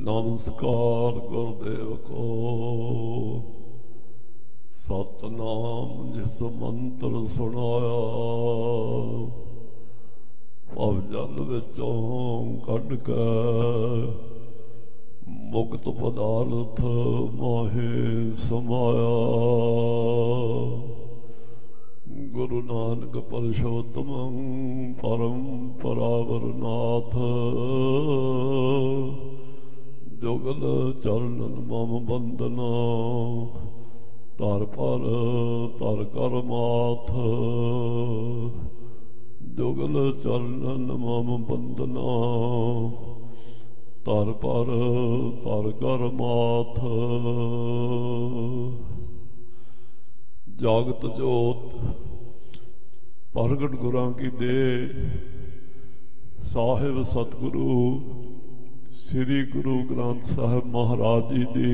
नमस्कार गुरुदेव को। सतनाम जिस मंत्र सुनाया, भवजल विचों कढ़ के मुक्त पदार्थ माहे समाया। गुरु नानक परशोत्तम परम परावरनाथ, जुगल चरणन मम बंदना, तर पर तर कर माथ। जुगल चरणन मम बंदना, तर पर तर कर माथ। जागत जोत प्रगट गुरां की दे, साहिब सतगुरु श्री गुरु ग्रंथ साहिब महाराज जी की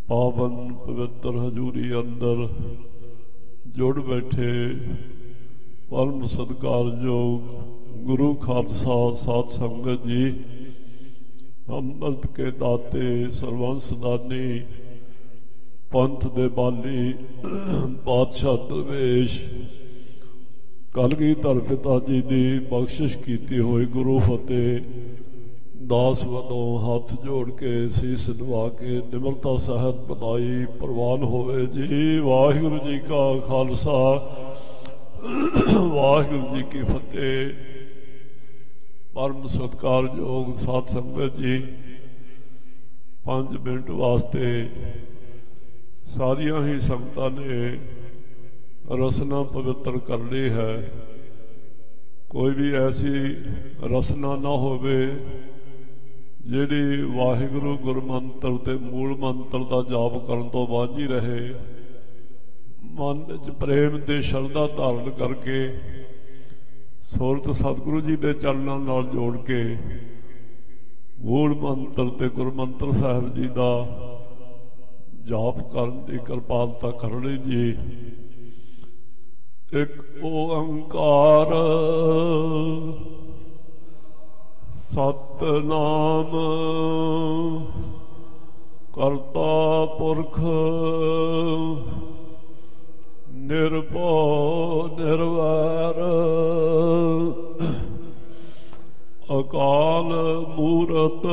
पावन पवित्र हजूरी अंदर जुड़ बैठे परम सत्कारयोग गुरु खालसा साध संगत जी, अमृत के दाते सरवंस दानी, पंथ दे बाली, बादशाह दरवेश, कलगीधर पिता जी की बख्शिश की हुई गुरु फतेह दास वालों हाथ जोड़ के सीस नवा के निमरता सहत बनाई प्रवान होवे जी। वाहिगुरु जी का खालसा, वाहिगुरु जी की फतेह। परम सत्कार योग साध संगत जी, 5 मिनट वास्ते सारिया ही संगतां ने रसना पवित्र कर ली है। कोई भी ऐसी रसना ना होवे जिहड़ी वाहिगुरु गुरमंत्र ते मूल मंत्र का जाप करन तो वांझी रहे। मन च प्रेम ते शरधा धारण करके सुरत सतगुरु जी के चरणों नाल जोड़ के मूल मंत्र ते गुरमंत्र साहिब जी का जाप करन की कृपालता करनी जी। एक ओंकार सतनाम करता पुरख, निर्भव निर्वैर, अकाल मूरत,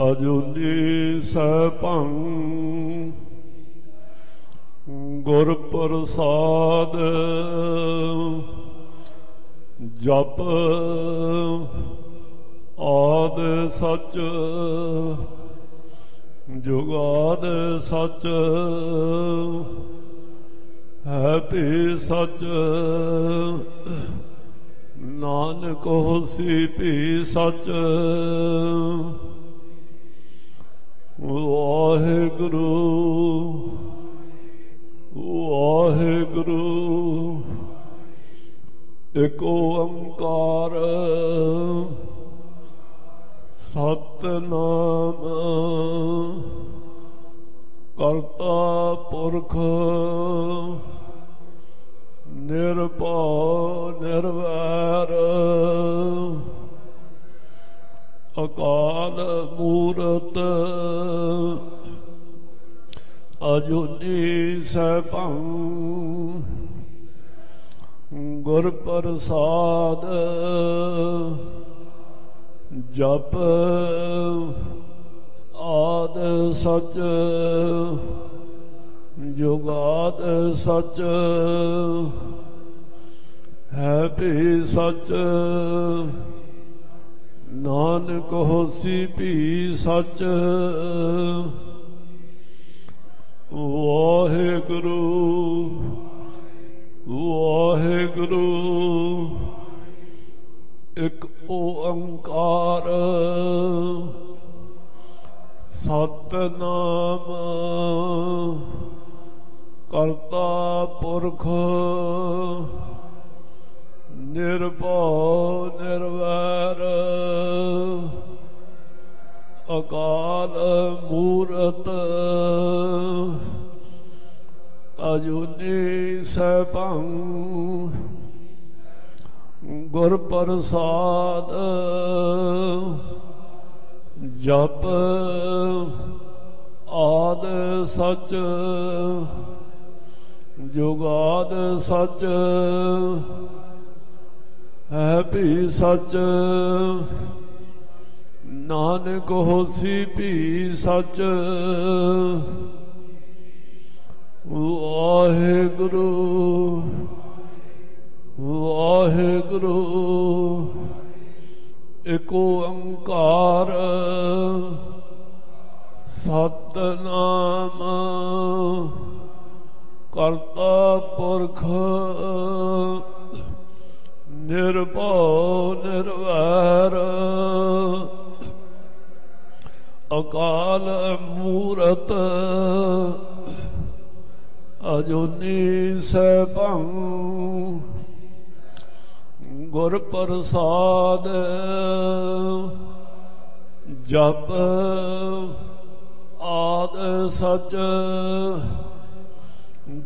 अजूनी सैभं, गुर प्रसाद जप आद सच, जुगाद सच, है भी सच, नानक होसी भी सच। वाहिगुरु वाहिगुरु एक ओंकार सतनाम करता पुरख, निर्भव निर्वैर, अकाल मूरत, अजूनी सैभं, गुर प्रसाद जप आद सच, जुगाद सच, है भी सच, नानक होसी भी सच। वाहिगुरु वाहिगुरु एक ओंकार सतनाम करता पुरख, निर्भव निर्वैर, अकाल मूरत, अजूनी सैभं, गुर प्रसाद जप आद सच जुगाद सच है भी सच नानक होसी भी सच वाहेगुरु वाहेगुरु एक ओंकार सतनाम करता पुरख निर्भव निर्वैर अकाल मूरत अजूनी सैभं गुर प्रसाद जप आद सच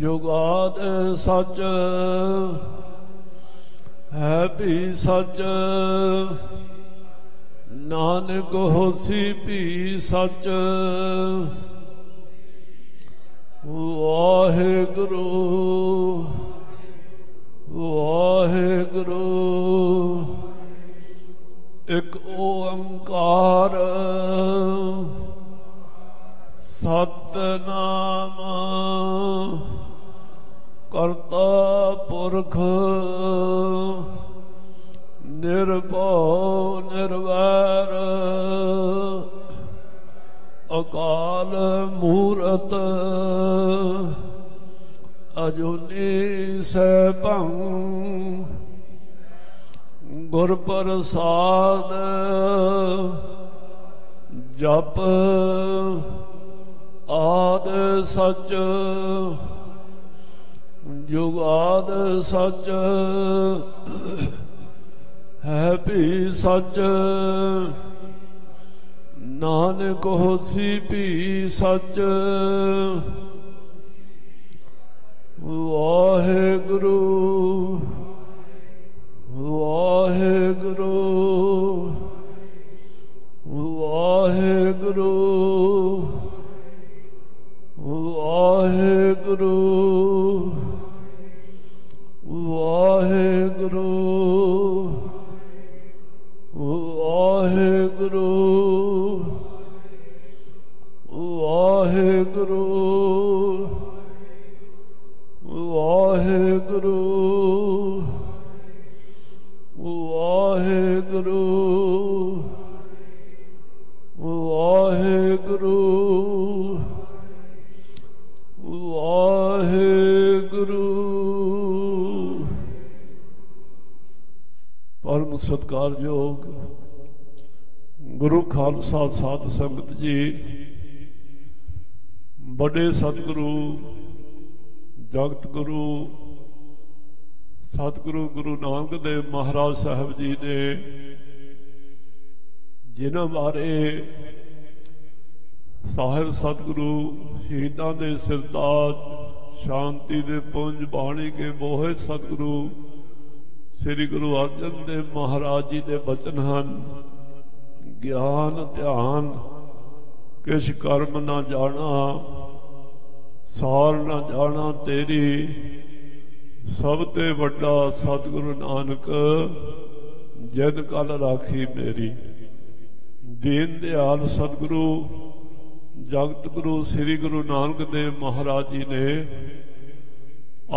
जुगाद सच है भी सच नानक होसी भी सच वाहेगुरु वाहेगुरु एक ओंकार सतनाम करता पुरख निर्भव निर्वैर अकाल मूरत अजूनी सैभं गुर प्रसाद जप आद सच जुगाद सच है भी सच नानक होसी भी सच वाहेगुरु वाहेगुरु वाहेगुरु वाहेगुरु वाहेगुरु वाहेगुरु वाहेगुरु वाहेगुरु वाहेगुरु वाहेगुरु वाहेगुरु। परम सत्कारयोग गुरु खालसा साध संगत जी, बड़े सतगुरु जगत गुरु सतगुरु गुरु नानक देव महाराज साहब जी ने जिन्हां बारे साहिब सतगुरु शहीदां दे सिरताज शांति दे पुंज बाणी के बोहे सतगुरु श्री गुरु अर्जन देव महाराज जी दे बचन हन। ज्ञान ध्यान किश कर्म ना जाना सार ना जाना तेरी सब ते वड्डा सतगुरु नानक जिन कल राखी मेरी। दीन दयाल सतगुरु जगत गुरु श्री गुरु नानक देव महाराज जी ने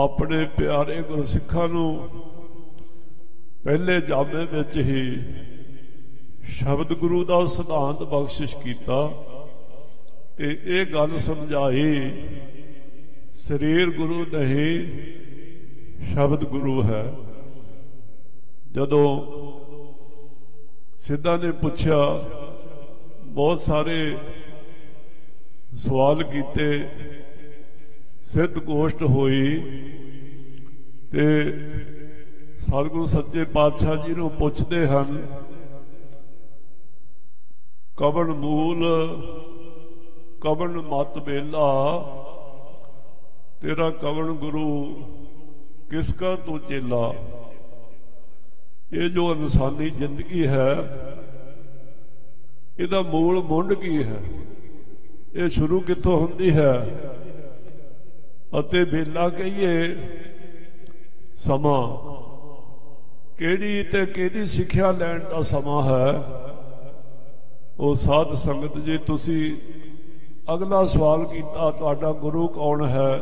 अपने प्यारे गुरसिखां नूं पहले जामे विच ही शब्द गुरु का सिद्धांत बख्शिश किया ते ये गल समझाई शरीर गुरु नहीं शब्द गुरु है। जदों सिद्धा ने पूछा बहुत सारे सवाल किए सिद्ध गोष्ठ हुई ते सतगुरु सच्चे पातशाह जी नूं पुछदे हन कवन मूल कवन मत बेला तेरा कवन गुरु किसका तू चेला। ये जो इंसानी जिंदगी है इहदा मूल मुंड की है, ये शुरू कित्थों हुंदी है अते बेला कहिए समा किहड़ी ते किहदी सिक्ख्या लैण दा समा है। वो साध संगत जी तुसी अगला सवाल किया तुहाडा गुरु कौन है,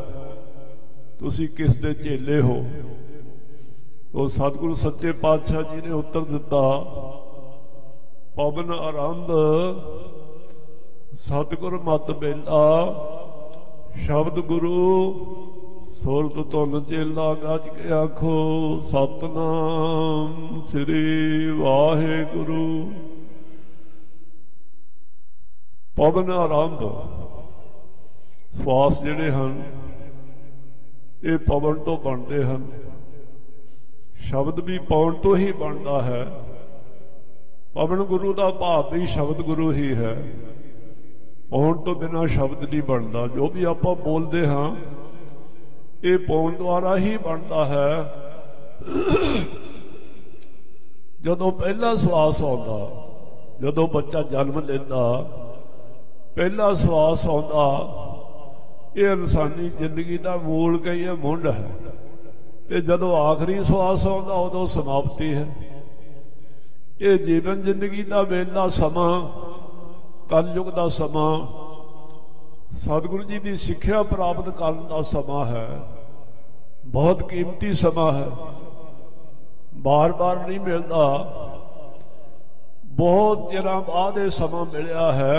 तुसी किस दे चेले हो। तो सतगुरु सच्चे पातशाह जी ने उत्तर दिता, पवन आरंभ सतगुर मत बेला, शब्द गुरु सुरत तुन चेला। गज के आखो सतनाम श्री वाहेगुरु। पवन आरंभ श्वास जिहड़े हन ये पवन तो बनते हैं, शब्द भी पवन तो ही बनता है। पवन गुरु का भाव भी शब्द गुरु ही है, पवन तो बिना शब्द नहीं बनता। जो भी आप बोलते हाँ ये पवन द्वारा ही बनता है। जदों पहला श्वास आता, जदों बच्चा जन्म लेता पहला श्वास आता, ये इंसानी जिंदगी का मूल कहिए मुंड है। ते जदों आखिरी श्वास आता उदों समाप्ति है। ये जीवन जिंदगी का वेला समा, कलयुग का समा, सतगुरु जी की सिक्ख्या प्राप्त करने का समा है। बहुत कीमती समा है, बार बार नहीं मिलता। बहुत चिरां बाद ये समा मिलिया है।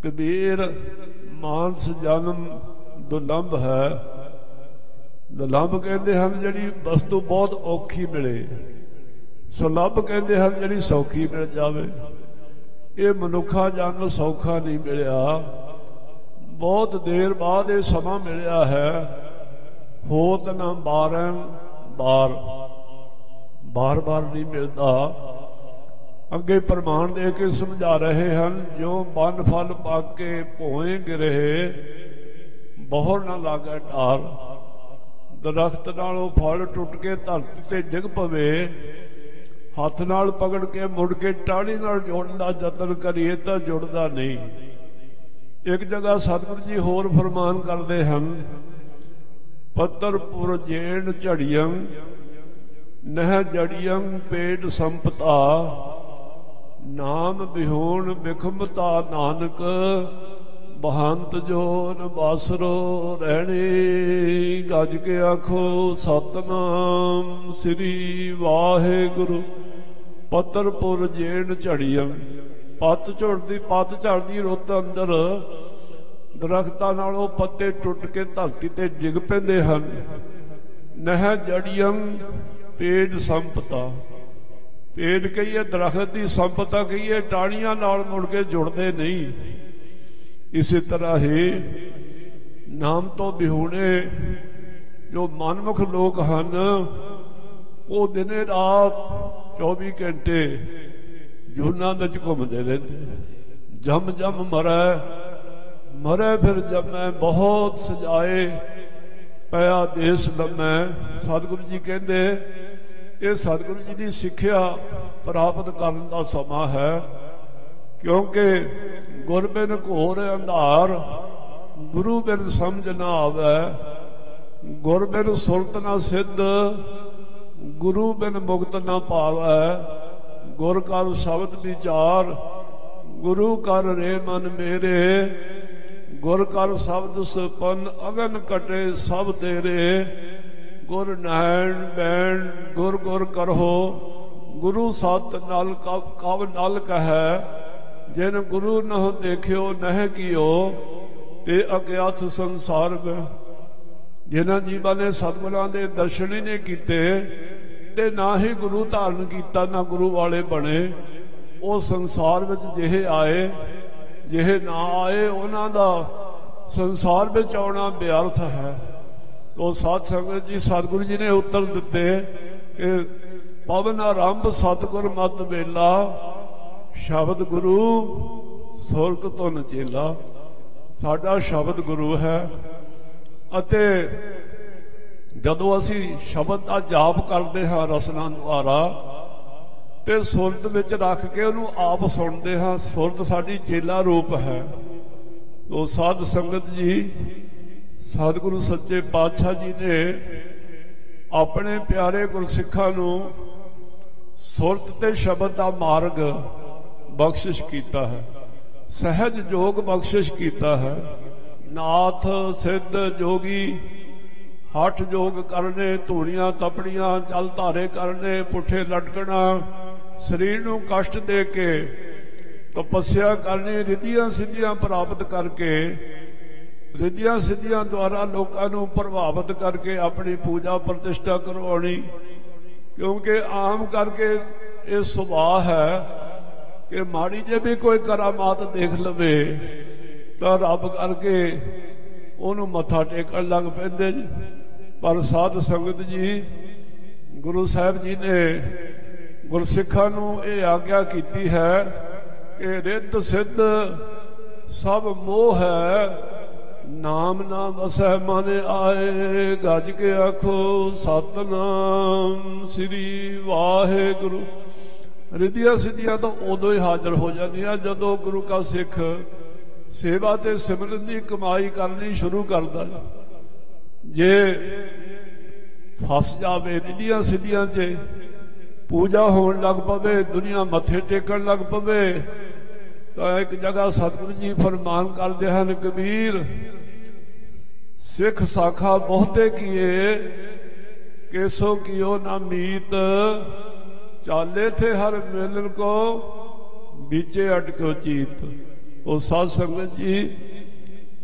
कबीर मानस जन्म दुलंभ है। दुलंभ कहते हैं जिहड़ी वस्तु बहुत औखी मिले, सुलभ कहते हैं जिहड़ी सौखी मिल जावे। ये मनुखा जन्म सौखा नहीं मिलिया, बहुत देर बाद ये समा मिलिया है। होत ना बार बार नहीं मिलता। अगे प्रमाण दे के समझा रहे हैं, जो बन फल पाके भोए गिरे बहुर न लागे टार। दरख्त नालों फल टुट के धरती ते डिग पवे, हथ नाल पकड़ के मुड़ के टाड़ी नाल जोड़न दा जतन करिए तो जुड़दा नहीं। एक जगह सतगुरु जी होर फरमान करते हैं, पत्तरपुर जेण झड़ियं नह जड़ियं पेट संपता, नाम बिहोण बिखमता नानक, बहंत जोन बासरो रहने। गज के आखो सतनाम श्री वाहेगुरु। पत्तरपुर जेण झड़ियं, पत झड़दी रुत अंदर दरख्तां नालों पत्ते टुट के धरती ते डिग पैंदे हन। नह जड़ियं पेड़ संपता, पेड़ कहिए दरख्त की संपदा कहिए, टाणियां नाल मुड़ के जुड़ते नहीं। इसी तरह ही नाम तो बिहूणे जो मनमुख लोग हैं वो दिने रात 24 घंटे जूना में घूमते रहते। जम जम मरे फिर जमै, बहुत सजाए पया देश लम्मै। सतगुरु जी कहते ये सतगुरु जी की सिक्ख्या प्राप्त करने का समा है। क्योंकि गुर बिन घोर अंधार, गुरु बिन समझ ना आवे। गुर बिन सुरत ना सिद्ध, गुरु बिन मुक्त ना पावे। गुर कर शब्द विचार, गुरु कर रे मन मेरे। गुर कर शब्द सुपन, अगन कटे सब तेरे। गुर नैण बैण गुर गुर करहो, गुरु सत नल कव नल कहे। जिन गुरु न देखियो नह कियो, ते अज्ञात संसार में। जिन्हां जीवां ने सतगुरां दे दर्शन ही नहीं कीते ते ना ही गुरु धारण किया, ना गुरु वाले बने, वो संसार में जिहे आए जिहे ना आए, उन्हां दा संसार में आना व्यर्थ है। तो साध संगत जी सतगुरु जी ने उत्तर दिते कि पवन आरंभ सतगुर मत बेला, शब्द गुरु सुरत तुन चेला। साडा शब्द गुरु है अते ਜਦੋਂ ਅਸੀਂ ਸ਼ਬਦ ਦਾ ਜਾਪ ਕਰਦੇ ਹਾਂ ਰਸਨਾ ਦੁਆਰਾ ਤੇ ਸੁਰਤ ਵਿੱਚ ਰੱਖ ਕੇ ਉਹਨੂੰ ਆਪ ਸੁਣਦੇ ਹਾਂ। ਸੁਰਤ ਸਾਡੀ ਚੇਲਾ ਰੂਪ ਹੈ। ਉਹ ਸਾਧ ਸੰਗਤ ਜੀ, ਸਤਿਗੁਰੂ ਸੱਚੇ ਪਾਤਸ਼ਾਹ ਜੀ ਨੇ ਆਪਣੇ ਪਿਆਰੇ ਗੁਰਸਿੱਖਾਂ ਨੂੰ ਸੁਰਤ ਤੇ ਸ਼ਬਦ ਦਾ ਮਾਰਗ ਬਖਸ਼ਿਸ਼ ਕੀਤਾ ਹੈ, ਸਹਿਜ ਜੋਗ ਬਖਸ਼ਿਸ਼ ਕੀਤਾ ਹੈ। ਨਾਥ ਸਿੱਧ ਜੋਗੀ ਹੱਠ ਜੋਗ ਕਰਨੇ, ਧੂਣੀਆਂ ਤਪੜੀਆਂ ਜਲ ਧਾਰੇ ਕਰਨੇ, ਪੁੱਠੇ ਲਟਕਣਾ, ਸਰੀਰ ਨੂੰ ਕਸ਼ਟ ਦੇ ਕੇ ਤਪੱਸਿਆ ਕਰਨੀ, ਰਿੱਧੀਆਂ ਸਿੱਧੀਆਂ ਪ੍ਰਾਪਤ ਕਰਕੇ, ਰਿੱਧੀਆਂ ਸਿੱਧੀਆਂ ਦੁਆਰਾ ਲੋਕਾਂ ਨੂੰ ਪ੍ਰਭਾਵਿਤ ਕਰਕੇ ਆਪਣੀ ਪੂਜਾ ਪ੍ਰਤਿਸ਼ਠਾ ਕਰਵਾਉਣੀ। ਕਿਉਂਕਿ ਆਮ ਕਰਕੇ ਇਹ ਸੁਭਾਅ ਹੈ ਕਿ ਮਾੜੀ ਜੇ ਵੀ ਕੋਈ ਕਰਾਮਾਤ ਦੇਖ ਲਵੇ ਤਾਂ ਰੱਬ ਕਰਕੇ ਉਹਨੂੰ ਮੱਥਾ ਟੇਕਣ ਲੱਗ ਪੈਂਦੇ ਜੀ। ਪਰ ਸਾਧ ਸੰਗਤ ਜੀ, ਗੁਰੂ ਸਾਹਿਬ ਜੀ ਨੇ ਗੁਰਸਿੱਖਾਂ ਨੂੰ ਇਹ ਆਗਿਆ ਕੀਤੀ ਹੈ ਕਿ ਰਿੱਧ ਸਿੱਧ ਸਭ ਮੋਹ ਹੈ, ਨਾਮ ਨਾ ਵਸੈ ਮਨ ਆਏ, ਗੱਜ ਕੇ ਆਖੋ ਸਤਨਾਮ ਸ੍ਰੀ ਵਾਹਿਗੁਰੂ। ਰਿੱਧੀਆਂ ਸਿੱਧੀਆਂ ਤਾਂ ਉਦੋਂ ਹੀ ਹਾਜ਼ਰ ਹੋ ਜਾਂਦੀਆਂ ਜਦੋਂ ਗੁਰੂ ਕਾ ਸਿੱਖ ਸੇਵਾ ਤੇ ਸਿਮਰਨ ਦੀ ਕਮਾਈ ਕਰਨੀ ਸ਼ੁਰੂ ਕਰਦਾ। ਜੇ ਫਸ ਜਾਵੇ ਰਿੱਧੀਆਂ ਸਿੱਧੀਆਂ 'ਚ, ਪੂਜਾ ਹੋਣ ਲੱਗ ਪਵੇ, ਦੁਨੀਆ ਮੱਥੇ ਟੇਕਣ ਲੱਗ ਪਵੇ, ਤਾਂ ਇੱਕ ਜਗ੍ਹਾ ਸਤਿਗੁਰੂ ਜੀ ਫਰਮਾਨ ਕਰਦੇ ਹਨ, ਕਬੀਰ ਸਿੱਖ ਸਾਖਾ ਬਹੁਤੇ ਕੀਏ, ਕੇਸੋ ਕੀਓ ਨਾ ਮੀਤ, ਚਾਲੇ ਥੇ ਹਰ ਮਿਲਨ ਕੋ ਵਿਚੇ ਅਟਕੋ ਚੀਤ। ਉਹ ਸਾਧ ਸੰਗਤ ਜੀ,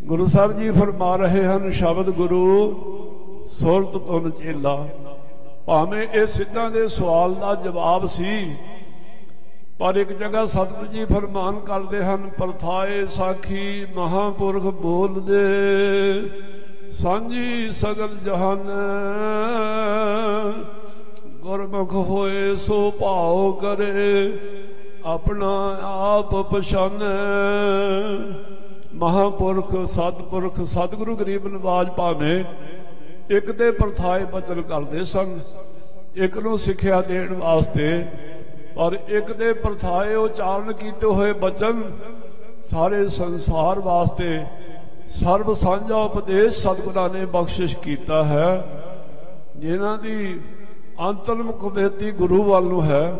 ਗੁਰੂ ਸਾਹਿਬ ਜੀ ਫਰਮਾ ਰਹੇ ਹਨ, ਸ਼ਬਦ ਗੁਰੂ ਸੁਰਤ ਤੁਨ ਚੇਲਾ। ਭਾਵੇਂ ਇਹ ਸਿੱਧਾਂ ਦੇ ਸਵਾਲ ਦਾ ਜਵਾਬ ਸੀ, ਪਰ ਇੱਕ ਜਗ੍ਹਾ ਸਤਿਗੁਰੂ ਜੀ ਫਰਮਾਨ ਕਰਦੇ ਹਨ, ਪਰਥਾਏ ਸਾਖੀ ਮਹਾਂਪੁਰਖ ਬੋਲਦੇ, ਸਾਂਝੀ ਸਗਲ ਜਹਾਨ, ਗੁਰਮੁਖ ਹੋਏ ਸੋ ਭਾਉ ਕਰੇ, ਆਪਣਾ ਆਪ ਪਛਾਨੈ। ਮਹਾਂਪੁਰਖ ਸਤਿਪੁਰਖ ਸਤਿਗੁਰੂ ਗਰੀਬ ਨਵਾਜ ਭਾਵੇਂ ਇੱਕ ਦੇ ਪਰਥਾਏ ਬਚਨ ਕਰਦੇ ਸਨ, ਇੱਕ ਨੂੰ ਸਿੱਖਿਆ ਦੇਣ ਵਾਸਤੇ, ਪਰ ਇੱਕ ਦੇ ਪਰਥਾਏ ਉਚਾਰਨ ਕੀਤੇ ਹੋਏ ਬਚਨ ਸਾਰੇ ਸੰਸਾਰ ਵਾਸਤੇ ਸਰਬ ਸਾਂਝਾ ਉਪਦੇਸ਼ ਸਤਿਗੁਰਾਂ ਨੇ ਬਖਸ਼ਿਸ਼ ਕੀਤਾ ਹੈ। ਜਿਨ੍ਹਾਂ ਦੀ ਅੰਤਰਮੁਖ ਬੇਤੀ ਗੁਰੂ ਵੱਲ ਨੂੰ ਹੈ,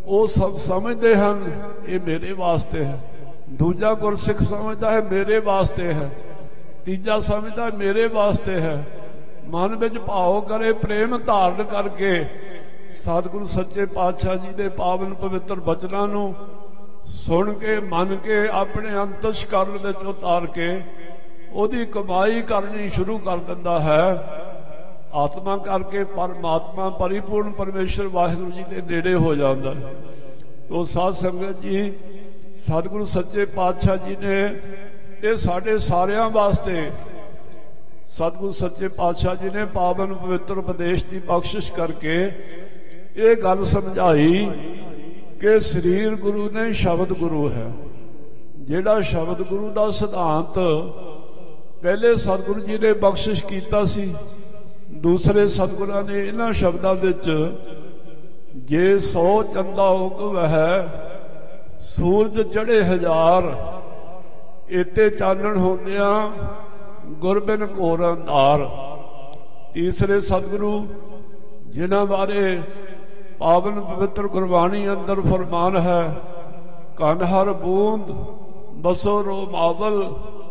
ਉਹ ਸਭ ਸਮਝਦੇ ਹਨ ਇਹ ਮੇਰੇ ਵਾਸਤੇ ਹੈ। ਦੂਜਾ ਗੁਰਸਿੱਖ ਸਮਝਦਾ ਹੈ ਮੇਰੇ ਵਾਸਤੇ ਹੈ, ਤੀਜਾ ਸਮਝਦਾ ਮੇਰੇ ਵਾਸਤੇ ਹੈ। ਮਨ ਵਿੱਚ ਭਾਵ ਕਰੇ, ਪ੍ਰੇਮ ਧਾਰਨ ਕਰਕੇ ਸਤਿਗੁਰੂ ਸੱਚੇ ਪਾਤਸ਼ਾਹ ਜੀ ਦੇ ਪਾਵਨ ਪਵਿੱਤਰ ਬਚਨਾਂ ਨੂੰ ਸੁਣ ਕੇ, ਮੰਨ ਕੇ, ਆਪਣੇ ਅੰਤਸ਼ਕਰਨ ਵਿੱਚ ਉਤਾਰ ਕੇ ਉਹਦੀ ਕਮਾਈ ਕਰਨੀ ਸ਼ੁਰੂ ਕਰ ਦਿੰਦਾ ਹੈ। ਆਤਮਾ ਕਰਕੇ ਪਰਮਾਤਮਾ ਪਰਿਪੂਰਨ ਪਰਮੇਸ਼ਰ ਵਾਹਿਗੁਰੂ ਜੀ ਦੇ ਨੇੜੇ ਹੋ ਜਾਂਦਾ ਹੈ। ਉਹ ਸਾਧ ਸੰਗਤ ਜੀ, ਸਤਿਗੁਰੂ ਸੱਚੇ ਪਾਤਸ਼ਾਹ ਜੀ ਨੇ ਇਹ ਸਾਡੇ ਸਾਰਿਆਂ ਵਾਸਤੇ, ਸਤਿਗੁਰੂ ਸੱਚੇ ਪਾਤਸ਼ਾਹ ਜੀ ਨੇ ਪਾਵਨ ਪਵਿੱਤਰ ਉਪਦੇਸ਼ ਦੀ ਬਖਸ਼ਿਸ਼ ਕਰਕੇ ਇਹ ਗੱਲ ਸਮਝਾਈ ਕਿ ਸਰੀਰ ਗੁਰੂ ਨੇ, ਸ਼ਬਦ ਗੁਰੂ ਹੈ। ਜਿਹੜਾ ਸ਼ਬਦ ਗੁਰੂ ਦਾ ਸਿਧਾਂਤ ਪਹਿਲੇ ਸਤਿਗੁਰੂ ਜੀ ਨੇ ਬਖਸ਼ਿਸ਼ ਕੀਤਾ ਸੀ, ਦੂਸਰੇ ਸਤਿਗੁਰਾਂ ਨੇ ਇਹਨਾਂ ਸ਼ਬਦਾਂ ਵਿੱਚ, ਜੇ 100 ਚੰਦਾ ਉਗਵਹਿ, ਸੂਰਜ ਚੜੇ 1000, ਏਤੇ ਚਾਨਣ ਹੁੰਦਿਆਂ ਗੁਰਬਿਨ ਘੋਰ ਅੰਧਾਰ। ਤੀਸਰੇ ਸਤਿਗੁਰੂ ਜਿਨ੍ਹਾਂ ਬਾਰੇ ਪਾਵਨ ਪਵਿੱਤਰ ਗੁਰਬਾਣੀ ਅੰਦਰ ਫਰਮਾਨ ਹੈ, ਕਨ ਹਰ ਬੂੰਦ ਬਸੋ ਰੋਮਾਵਲ,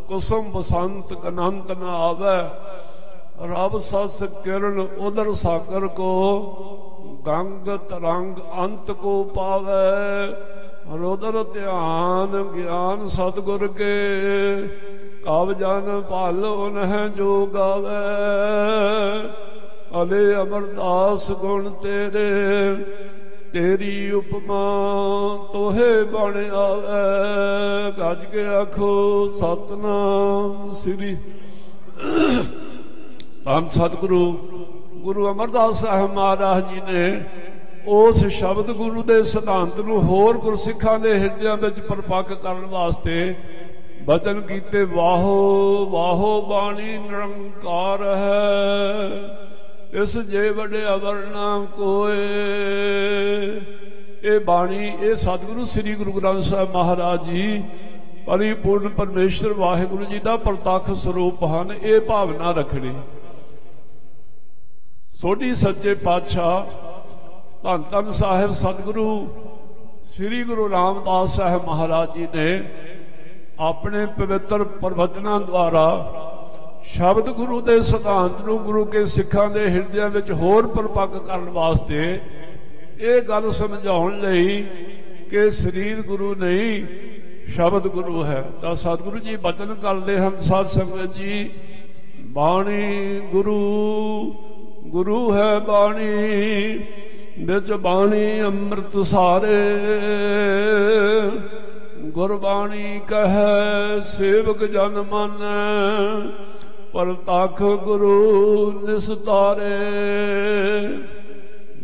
ਕੁਸਮ ਬਸੰਤ ਕਨੰਤ ਨ ਆਵੈ, ਰਬ ਸਸ ਕਿਰਨ ਉਦਰ ਸਾਗਰ ਕੋ, ਗੰਗ ਤਰੰਗ ਅੰਤ ਕੋ ਪਾਵੈ, ਰੁਦਰ ਧਿਆਨ ਗਿਆਨ ਸਤਿਗੁਰ ਕੇ, ਕਬ ਜਨ ਭਲ ਉਨਹਿ ਜੋ ਗਾਵੈ, ਅਲੇ ਅਮਰਦਾਸ ਗੁਣ ਤੇਰੇ, ਤੇਰੀ ਉਪਮਾ ਤੋਹੇ ਬਣ ਆਵੈ, ਗੱਜ ਕੇ ਆਖੋ ਸਤਨਾਮ ਸ੍ਰੀ। ਧੰਨ ਸਤਿਗੁਰੂ ਗੁਰੂ ਅਮਰਦਾਸ ਸਾਹਿਬ ਮਹਾਰਾਜ ਜੀ ਨੇ ਉਸ ਸ਼ਬਦ ਗੁਰੂ ਦੇ ਸਿਧਾਂਤ ਨੂੰ ਹੋਰ ਗੁਰਸਿੱਖਾਂ ਦੇ ਹਿਰਦਿਆਂ ਵਿੱਚ ਪਰਪੱਕ ਕਰਨ ਵਾਸਤੇ ਬਚਨ ਕੀਤੇ, ਵਾਹੋ ਵਾਹੋ ਬਾਣੀ ਨਿਰੰਕਾਰ ਹੈ, इस जे बड़े अवर ना कोय। ये बाणी ये सतगुरु श्री गुरु ग्रंथ साहब महाराज जी परिपूर्ण परमेश्वर वाहिगुरु जी का प्रतख स्वरूप हैं। ये भावना रखनी सोढ़ी सच्चे पातशाह धन धन साहिब सतगुरु श्री गुरु रामदास साहब महाराज जी ने अपने पवित्र प्रवचनों द्वारा शब्द गुरु के सिद्धांत नूं गुरु के सिखां दे हिरदियां विच होर परिपक्व करन वास्ते ये गल समझाउण लई कि शरीर गुरु नहीं शब्द गुरु है। तो सतगुरु जी बचन करते हैं साध संगत जी बाणी गुरु गुरु है बाणी बिच बाणी अमृत सारे। गुरबाणी कह सेवक जन मन प्रतख गुरु निस्तारे।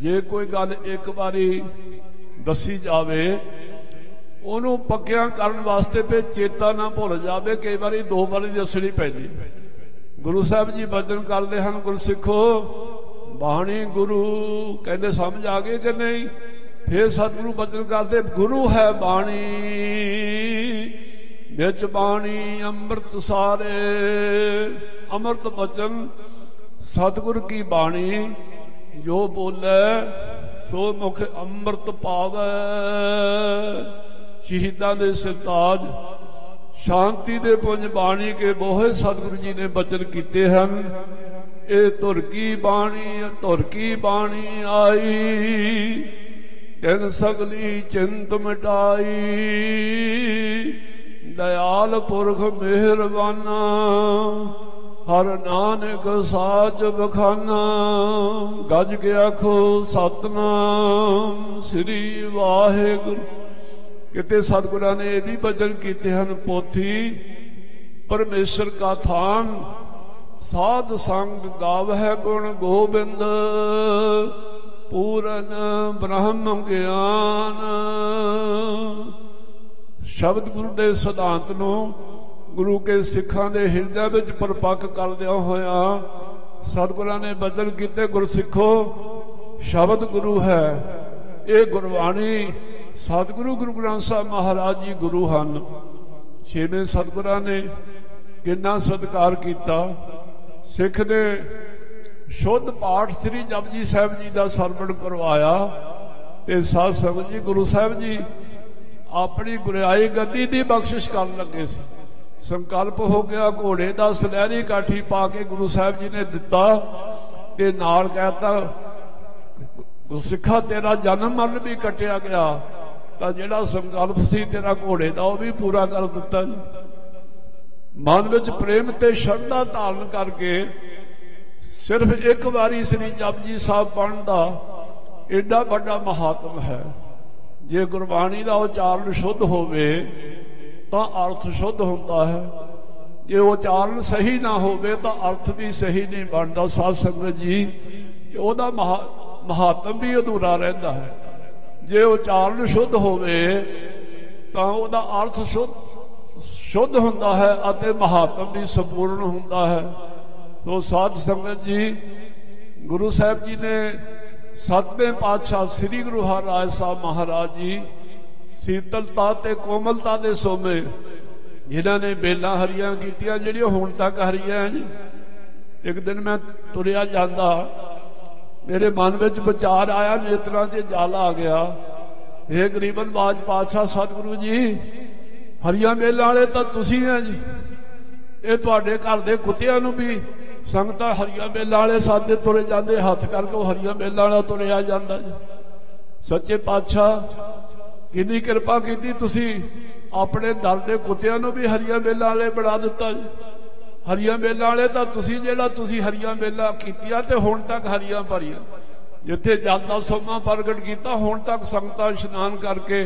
जे कोई गल एक बारी दसी जावे ओनू पक्या करन वास्ते पे चेता ना भुल जावे, कई बारी दो बारी दसनी पैंदी। गुरु साहब जी बचन करते हैं गुरसिखो बाणी गुरु कहते समझ आ गए कि नहीं। फिर सतगुरु बचन करते गुरु है बाणी बिच बाणी अमृत सारे। अमृत बचन सतगुरु की बाणी जो बोले सो मुख अमृत पावे। शहीदां दे सरताज शांति दे पुंज बाणी के बोहे सतगुरु जी ने बचन किए हैं। ए धुर की बाणी आई तिन सगली चिंत मिटाई। दयाल पुरख मेहरबाना हर नानक साच बखाना। गज के आखो सतनाम श्री वाहिगुरु। किते सतगुरां ने ये भी बचन किए हैं पोथी परमेश्वर का थान साध संग गावह गुण गोबिंद पूरन ब्रह्म ज्ञान। शब्द गुरु के सिद्धांत नूं गुरु के सिखां दे हिरदे विच परिपक्व करदिआं होया सतगुरां ने बचन किते गुरसिखो शब्द गुरु है। ये गुरबाणी सतगुरु गुरु ग्रंथ साहब महाराज जी गुरु हैं। छेवें सतगुरां ने कितना सत्कार किया। सिख ने शुद्ध पाठ श्री जपजी साहब जी का सरवण करवाया। ते साध संगत जी गुरु साहब जी अपनी गुरियाई गद्दी की बख्शिश कर लगे सी। संकल्प हो गया घोड़े का सुनहरी काठी पा के गुरु साहब जी ने दिता ते नाल कहता सिखा तेरा जन्म मरण भी कटिया गया तो जिहड़ा संकल्प सी तेरा घोड़े का वह भी पूरा कर दिता। मन विच प्रेम ते श्रद्धा धारण करके सिर्फ एक बारी श्री जपजी साहब पढ़न का एडा बड़ा महात्म है। जे गुरबाणी का उचारण शुद्ध होवे तो अर्थ शुद्ध होता है। जे उचारण सही ना होवे तो अर्थ भी सही नहीं बनता। साध संगत जी ओदा महात्म भी अधूरा रहता है। जे उचारण शुद्ध होवे तो ओदा अर्थ शुद्ध होता है और महात्म भी संपूर्ण होता है। तो साध संगत जी गुरु साहब जी ने सतवें पातशाह श्री गुरु हरराज साहब महाराज जी शीतलता ते कोमलता दे सोमे जिन्होंने बेलां हरियां कीतियां जिहड़ियां हुण तक हरियां जी। एक दिन मैं तुरिया जांदा मेरे मन में विचार आया नेत्रा च जल आ गया। हे गरीबन बाज पातशाह सतगुरु जी हरियां बेलां वाले तो तुसीं हैं जी। ये तुहाडे घर दे कुत्तियां नूं भी संगत हरियां बेलां वाले सादे तुरे जाते हथ करके हरियां बेलां वाला तुरिया जाता जी। सच्चे पातशाह कितनी कृपा की तुसी अपने दर दे कुत्तियां नूं भी हरियां बेलां वाले बना दिता जी। हरियां बेलां वाले तो तुसी जिहड़ा तुसी हरियां बेलां कीतियां ते हुण तक हरियां भरियां जिथे जल दा सोमा प्रगट किया हुण तक संगतां इशनान करके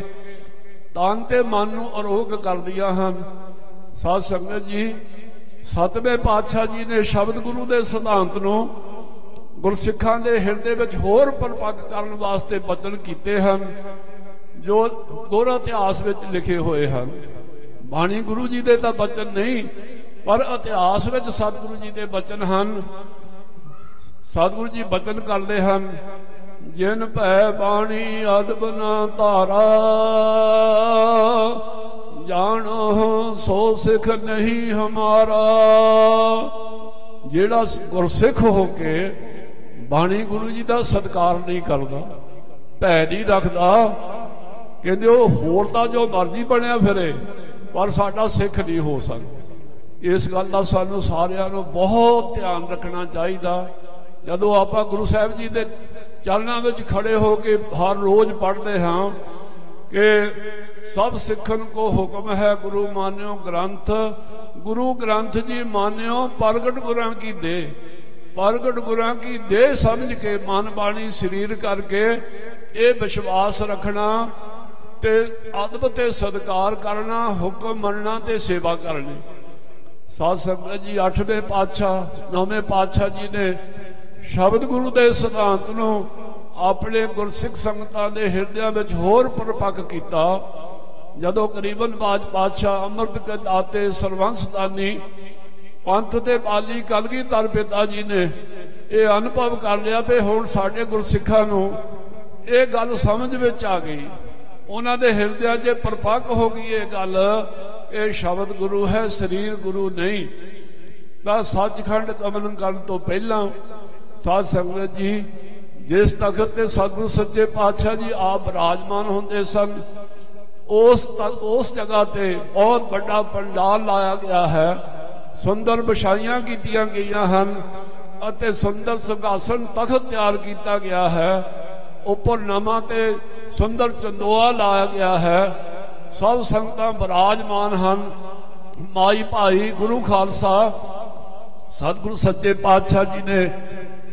तन ते मन नूं अरोग करदियां हन। साध संगत जी सतवें पातशाह जी ने शब्द गुरु के सिद्धांत नूं गुरसिखां दे हिरदे विच होर परिपक्व करन वास्ते बचन कीते हन जो गुर इतिहास विच लिखे हुए हैं। बाणी गुरु जी दे तां बचन नहीं पर इतिहास विच सतगुरु जी दे बचन हैं। सतगुरु जी बचन करते हैं, जिन भै बाणी अदब ना धारा, जानो सो सिख नहीं हमारा। जेड़ा गुरसिख होके बाणी गुरु जी का सत्कार नहीं करता, भै नहीं रखता, कहते वो होर तां जो मर्जी बनया फिरे पर साडा सिख नहीं हो सकता। इस गल का सानू सारिਆਂ ਨੂੰ बहुत ध्यान रखना चाहिए। जदों आपां गुरु साहिब जी के चरणों में खड़े हो के हर रोज पढ़ते हाँ कि सब सिखन को हुक्म है गुरु मान्यो ग्रंथ, गुरु ग्रंथ जी मान्यो प्रगट गुरां की दे, प्रगट गुरां की दे समझ के मन बाणी शरीर करके ये विश्वास रखना ते अदब ते सत्कार करना, हुक्म मनना ते सेवा करनी। साध संगत जी 8वें पातशाह 9वें पातशाह जी ने शब्द गुरु के सिद्धांत नूं अपने गुरसिख संगतां दे हिरदियां विच होर परपक कीता। जदों गरीबन बाज पातशाह अमृत के दाते सरवंस दानी पंथ ते पाली कलगीधर पिता जी ने यह अनुभव कर लिया भी हुण साडे गुरसिखां नूं ये गल समझ विच आ गई, उन्हां दे हिरदियां च परपक हो गई ये गल, ये शब्द गुरु है, शरीर गुरु नहीं। तां सचखंड गमन करन तो पहलां साध संगत जी जिस तखत ते सतगुरु सच्चे पातशाह जी आप विराजमान होंदे सन, उस जगह ते बहुत बड़ा पंडाल लाया गया है, सुंदर बिछाइयां कीतियां गईयां हन अते सुंदर सिंहासन तखत तैयार किया गया है, उपर नमा ते सुंदर चंदोआ लाया गया है, सब संगतां विराजमान हन। माई भाई गुरु खालसा सतगुरु सच्चे पातशाह जी ने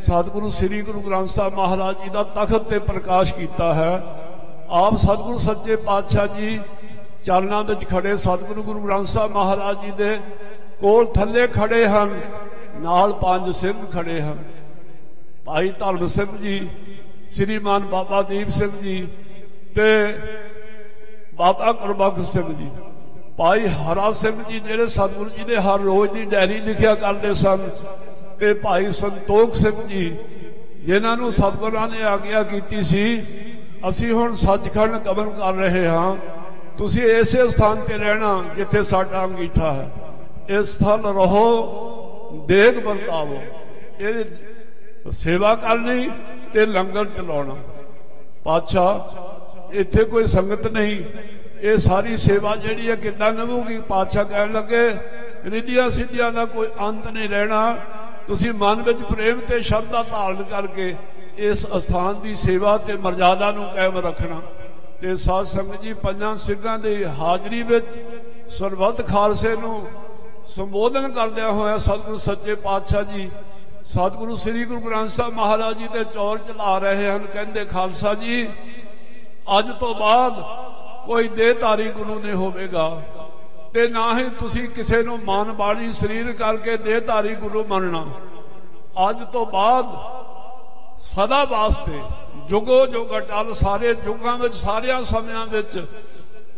सतगुरु श्री गुरु ग्रंथ साहब महाराज जी का तखत ते प्रकाश किया है। आप सतगुरु सच्चे पातशाह जी चरणों में खड़े सतगुरु गुरु ग्रंथ साहब महाराज जी के कोल थले खड़े हैं, नाल 5 सिंह खड़े हैं, भाई धर्म सिंह जी, श्रीमान बाबा दीप सिंह जी ते बाबा गुरबख्श सिंह जी, भाई हरा सिंह जी जेडे सतगुरु जी ने हर रोज की डायरी लिखिया करते सन, ते भाई संतोख सिंह जी जिन्होंने सतगुरां ने आग्या की सी असी हुण सचखंड गमन कर रहे हाँ, तुसी ऐसे स्थान पर रहना जिथे साडा अंगीठा है, इस स्थल रहो, देख बरतावो, ये सेवा करनी ते लंगर चलाउणा। पातशाह इत्थे कोई संगत नहीं, ये सारी सेवा जिहड़ी है किद्दां निभूगी। पातशाह कहण लगे रिधियां सिद्धियां दा कोई अंत नहीं रहना, तुसी मन विच प्रेम ते श्रद्धा धारण करके इस स्थान की सेवा ते मर्यादा नूं कायम रखना। ते साध संगत जी 5 सिखां दी हाजरी विच सरबत खालसे नूं संबोधन करदिया होया सतगुरु सच्चे पातशाह जी सतगुरु श्री गुरु ग्रंथ साहब महाराज जी ते चौर चला रहे हैं। कहंदे खालसा जी अज तो बाद कोई देहधारी गुरु नहीं होवेगा ते ना ही तुसी किसी नूं मन बाणी शरीर करके देहधारी गुरु मनना। अज तो बाद सदा वास्ते जुगो जुग अटल सारे जुगां विच सारियां समयां विच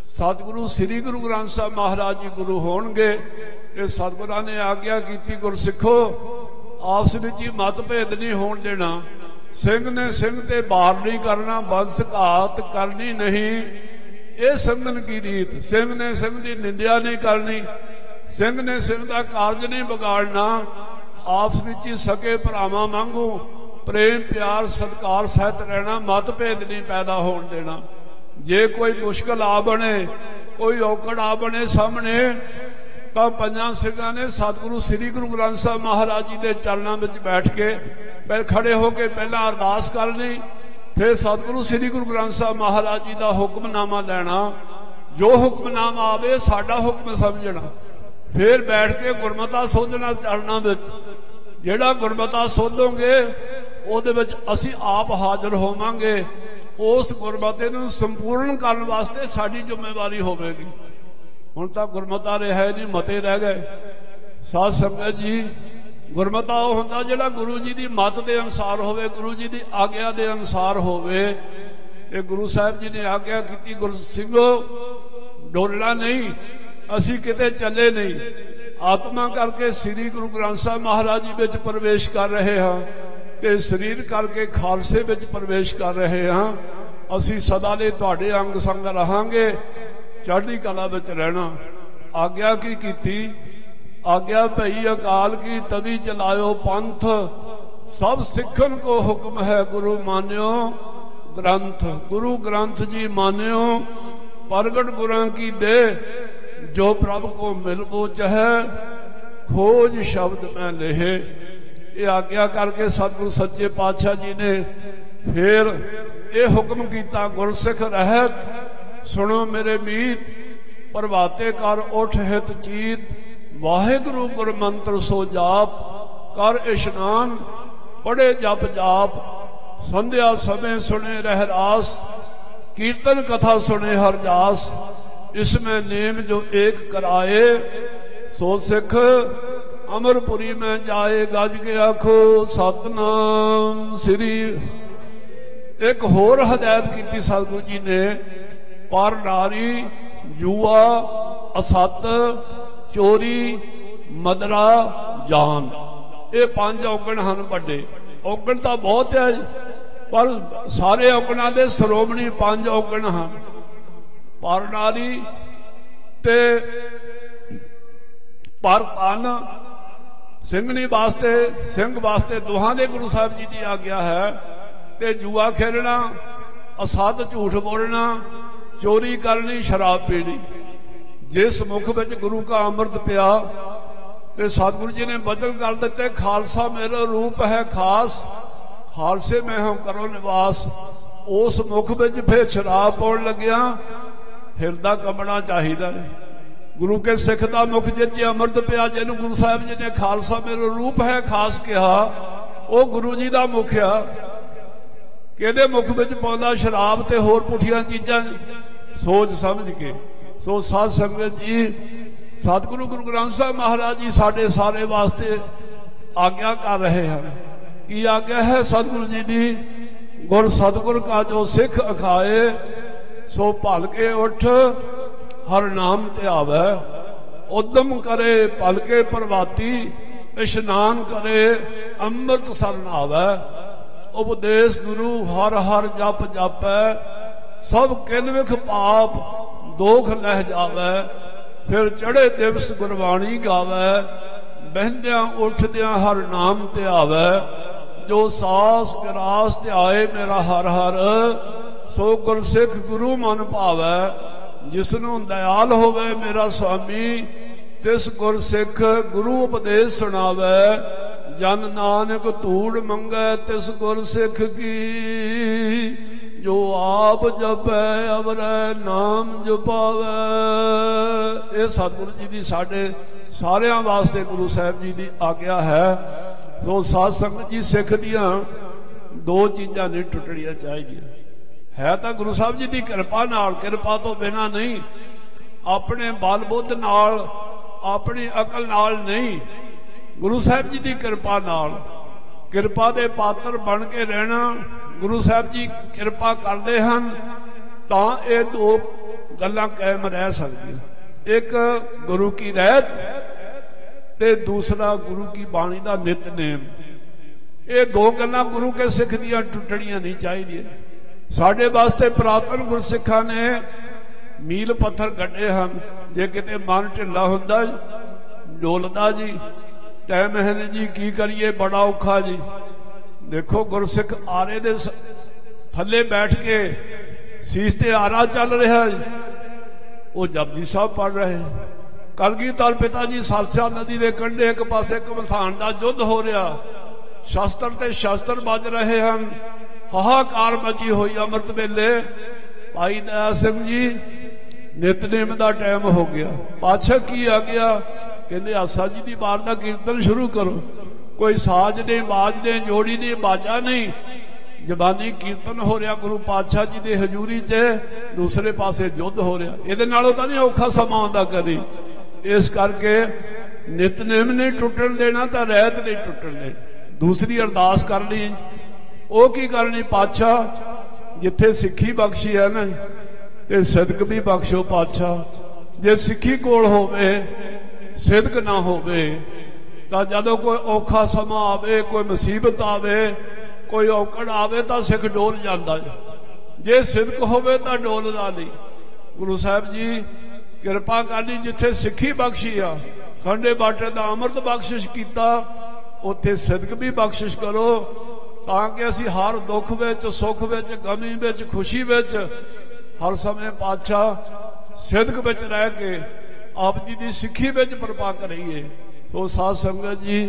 सतगुरु श्री गुरु ग्रंथ साहब महाराज जी गुरु होणगे। ते सतगुरां ने आग्या कीती गुरसिखो आपस विच ही मतभेद नहीं होण देना, सिंह ने सिंह ते बार नहीं करना, वंश घात करनी नहीं, ये सिंघन की रीत। सिंह ने सिंह की निंदिया नहीं करनी, सिंह ने सिंह का कारज नहीं बिगाड़ना, आपस विच ही सके भरावां वांगू प्रेम प्यार सत्कार सहित रहना, मतभेद नहीं पैदा होण देना। जे कोई मुश्किल आ बने, कोई औकड़ आ बने सामने, तो 5 सिंघां ने सतगुरु श्री गुरु ग्रंथ साहब महाराज जी के चरणों में बैठ के फिर खड़े होकर पहला अरदास करनी, फिर सतगुरु श्री गुरु ग्रंथ साहब महाराज जी का हुक्मनामा लेना, जो हुक्मनामा आवे साडा हुक्म समझना, फिर बैठ के गुरमता सोधना चरणों में। जिहड़ा गुरमता सोधोगे उहदे विच असीं आप हाजिर होवांगे, उस गुरमते नूं संपूर्ण करने वास्ते साडी जिम्मेवारी होवेगी। हुण तां गुरमता रहा नहीं, मते रह गए। साध संगत जी गुरमता वो हुंदा जिहड़ा गुरु जी की मत के अनुसार होवे, गुरु जी की आग्या के अनुसार होवे। ते गुरु साहब जी ने आग्या की गुरसिंघो डोलना नहीं, असी किते चले नहीं, आत्मा करके श्री गुरु ग्रंथ साहब महाराज जी विच प्रवेश कर रहे हाँ। ते शरीर करके खालसे विच प्रवेश कर रहे हाँ। असी सदा ले तुहाडे अंग संग रहांगे, चढ़दी कला विच रहना। आग्या की कीती, आग्या भई अकाल की तभी चलायो पंथ, सब सिखन को हुक्म है गुरु मान्यो ग्रंथ। गुरु ग्रंथ जी मान्यो, प्रगट गुरां की दे, जो प्रभु को मिल वो चहे, खोज शब्द में लेहे। ये आग्या करके सतगुरु सच्चे पातशाह जी ने फिर ये हुक्म किया, गुरसिख रहत सुनो मेरे मीत, प्रभाते कर उठ हित चीत, वाहिगुरु गुर मंत्र सो जाप, कर इशनान पढ़े जप जाप, संध्या समय सुने रहरास, कीर्तन कथा सुने हर जास, इसमें नेम जो एक कराए, सो सिख अमरपुरी में जाए, गज के आखो सतनाम श्री। एक होर हदायत की सतगुरु जी ने, पर नारी जुआ असत चोरी मदरा जान, ये 5 औगण हैं बड़े। औगण तो बहुत है पर सारे औगणों के श्रोमणी 5 औगण हैं। पर नारी ते पर तन ਸਿੰਘਣੀ वास्ते ਸਿੰਘ वास्ते दोहां दे गुरु साहब जी की आग्या है। ते जुआ खेलना, असत झूठ बोलना, चोरी करनी, शराब पीनी। जिस मुख विच गुरु का अमृत पिया ते सतगुरु जी ने बचन कर दिते, खालसा मेरा रूप है खास, खालसे में हम करो निवास। उस मुख विच फिर शराब पौन लग्या, हिरदा कंबना चाहिए। गुरु के सिख का मुख जिस अमृत पिया, जिन्होंने गुरु साहब जी ने खालसा मेरा रूप है खास कहा, वो गुरु जी का मुख आ। कि मुख विच पाउंदा शराब ते होर पुठियां चीज़ां, सोच समझ के। सो साध संगत जी, सतगुरु गुरु ग्रंथ साहब महाराज जी साडे सारे वास्ते आग्या कर रहे हैं। की आग्या है सतगुरु जी की, गुर सतगुर का जो सिख अखाए, सो भल के उठ हर नाम ते आवे, उद्यम करे पल के प्रभाती, इशनान करे अमृत सरन आवे। उपदेश गुरु हर हर जप जापै, सब किनविख पाप दोख लह जावे। फिर चढ़े दिवस गुरबाणी गावे, बहंदियां उठदियां हर नाम ते आवे। जो सास गिरास ते आए मेरा हर हर, सो गुरसिख गुरु मन भावे। जिसनों दयाल होवे मेरा स्वामी, तिस गुरसिख गुरु उपदेश सुनावे। जन नानक धूड़ मंगे तिस गुरसिख की, जो आप जपै अवरै नाम जपावे। ये सतगुरु जी की साडे सारियां वास्ते गुरु साहब जी की आग्या है। तो साध संगत जी, सिख दियां 2 चीज़ां नहीं टुटणियां चाहिए। है तो गुरु साहब जी की कृपा नाल, कृपा तो बिना नहीं, अपने बल बुद्ध नाल, अपनी अकल नाल नहीं, गुरु साहब जी की कृपा नाल। कृपा दे पात्र बन के रहना, गुरु साहब जी कृपा करते हैं तो ये 2 गल्लां कायम रह सकती। एक गुरु की रहत ते दूसरा गुरु की बाणी का नितनेम। ये 2 गल्लां गुरु के सिख दियां टुटणियां नहीं चाहिए। साडे वास्ते पुरातन गुरसिखा ने मील पत्थर कड्डे हैं। जे किते मन ढिला हुंदा डोलदा जी, टाइम है नहीं जी, की करिए, बड़ा औखा जी। देखो गुरसिख आरे दे थले बैठ के सीस ते आरा चल रहा है, वो जपजी साहब पढ़ रहे। कलगीधर पिता जी सालसा नदी के कंढे एक पासे घमसान का युद्ध हो रहा, शस्त्र ते शस्त्र बज रहे हैं, हाहाकार मची हुई। अमृत वेले भाई दया सिंह जी नितनेम का टाइम हो गया। पातशाह की आ गया, कहते आसा जी की बार का कीर्तन शुरू करो। कोई साज नहीं, बाज नहीं, जोड़ी नहीं, बाजा नहीं, जबानी कीर्तन हो रहा गुरु पातशाह जी की हजूरी च। दूसरे पासे युद्ध हो रहा, ये नालों तो नहीं औखा समा आता कभी। इस करके नितनेम नहीं टुटन देना, तो रहत नहीं टुटन देना। दूसरी अरदास कर ली, वो की करनी, पातशाह जिथे सिक्खी बख्शी है ना, ते सिदक भी बख्शो पातशाह। जे सिक्खी कोल होवे, सिदक ना होवे, तो जदों कोई औखा समा आवे, कोई मुसीबत आवे, कोई औकड़ आवे तो सिख डोल जाता है, जे सिदक होवे तो डोलदा नहीं। गुरु साहब जी किरपा करनी, जिथे सिखी बख्शी आ, खंडे बाटे का अमृत बख्शिश किया, उत्थे सिदक भी बख्शिश करो, ताकि असी हर दुख विच, सुख विच, गमी विच, खुशी विच हर समय पातशाह सिदक विच रह के आप जी की सिक्खी विच प्रपा करिए। तो साध संगत जी,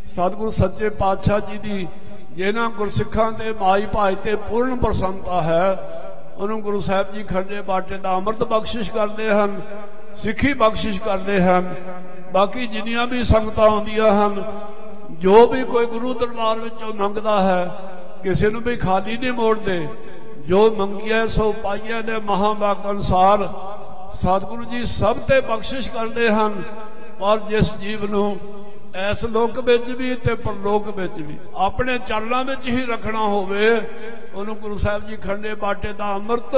सतगुरु सच्चे पातशाह जी की जिन्हां गुरसिखां ते माई भाई ते पूर्ण प्रसन्नता है, उन्होंने गुरु साहब जी खंडे बाटे का अमृत बख्शिश करते हैं, सिक्खी बख्शिश करते हैं। बाकी जिन्नियां भी संगत आउंदियां हन, जो भी कोई गुरु दरबार विचों मंगदा है, किसी नूं भी खाली नहीं मोड़ते। जो मंगिया सो पाइया ने महावाक अनुसार सतगुरु जी सब ते बख्शिश करते हैं। पर जिस जीव नूं इस लोक विच भी ते परलोक विच भी अपने चरणों में ही रखना होवे, उन्होंने गुरु साहब जी खंडे बाटे का अमृत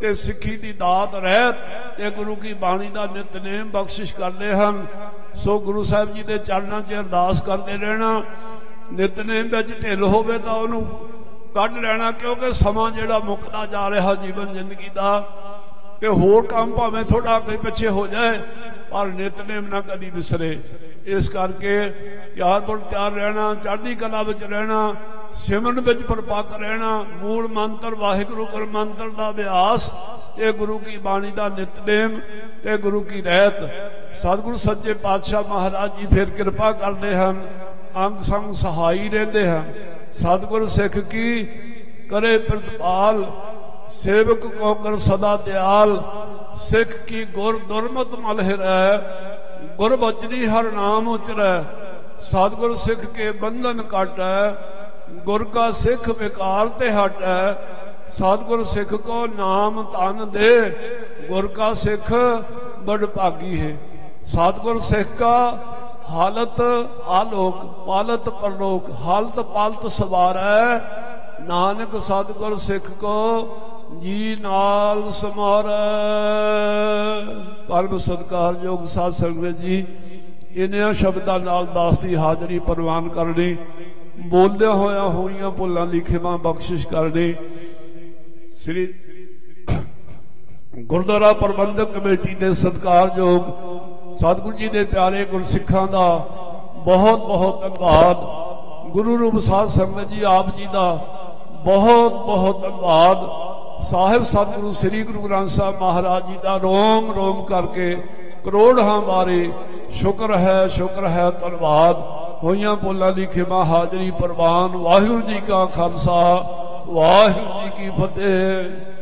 ते सिक्खी की दात रहत ते गुरु की बाणी का नितनेम बख्शिश करते हैं। सो गुरु साहब जी के चरणों च अरदास करते रहना, नितनेम विच ढिल होवे तां उहनूं कढ लेना, क्योंकि समा जिहड़ा मुकदा जा रहा जीवन जिंदगी का, ते होर काम भावें थोड़ा अगे पिछे हो जाए पर नितनेम ना कदी विसरे। इस करके त्यार पर त्यार रहना, चढ़दी कला विच रहना, सिमरन विच परपक रहना, मूल मंत्र वाहिगुरु गुर मंत्र का अभ्यास, ये गुरु की बाणी का नितनेम ते गुरु की रहत। सतगुरु सच्चे पातशाह महाराज जी फिर कृपा करते हैं, अंग संग सहाई रहते हैं। सतगुरु सिख की करे प्रतिपाल, सेवक को कर सदा दयाल, सिख की गुर दुरमत मलहिर है, गुर बचनी हर नाम उचरै, सतगुरु सिख के बंधन काट है, गुर का सिख विकार ते हट है, सतगुरु सिख को नाम तन दे, गुर का सिख बड़ भागी है। सतगुरु सिख का हालत आलोक, पालत परलोक, हालत पालत सवार है, नानक सतगुर सिख को जी नाल समारै। परम सत्कारयोग साध संगत जी, इन्हां शब्दां नाल दास दी हाजरी प्रवान करनी, बोलदे होया होईयां भुलां दी खिमा बख्शिश करनी। श्री गुरुद्वारा प्रबंधक कमेटी के सत्कारयोग सतगुरु जी के प्यारे गुरसिखां दा बहुत बहुत धन्यवाद। गुरु रूप साध संगत जी आप जी का बहुत बहुत धन्यवाद। साहिब सतगुरु श्री गुरु ग्रंथ साहब महाराज जी का रोम रोम करके करोड़ां बारे शुक्र है धन्यवाद। होइयां भुलां दी खिमा हाजरी प्रवान। वाहिगुरू जी का खालसा, वाहिगुरू जी की फतेह।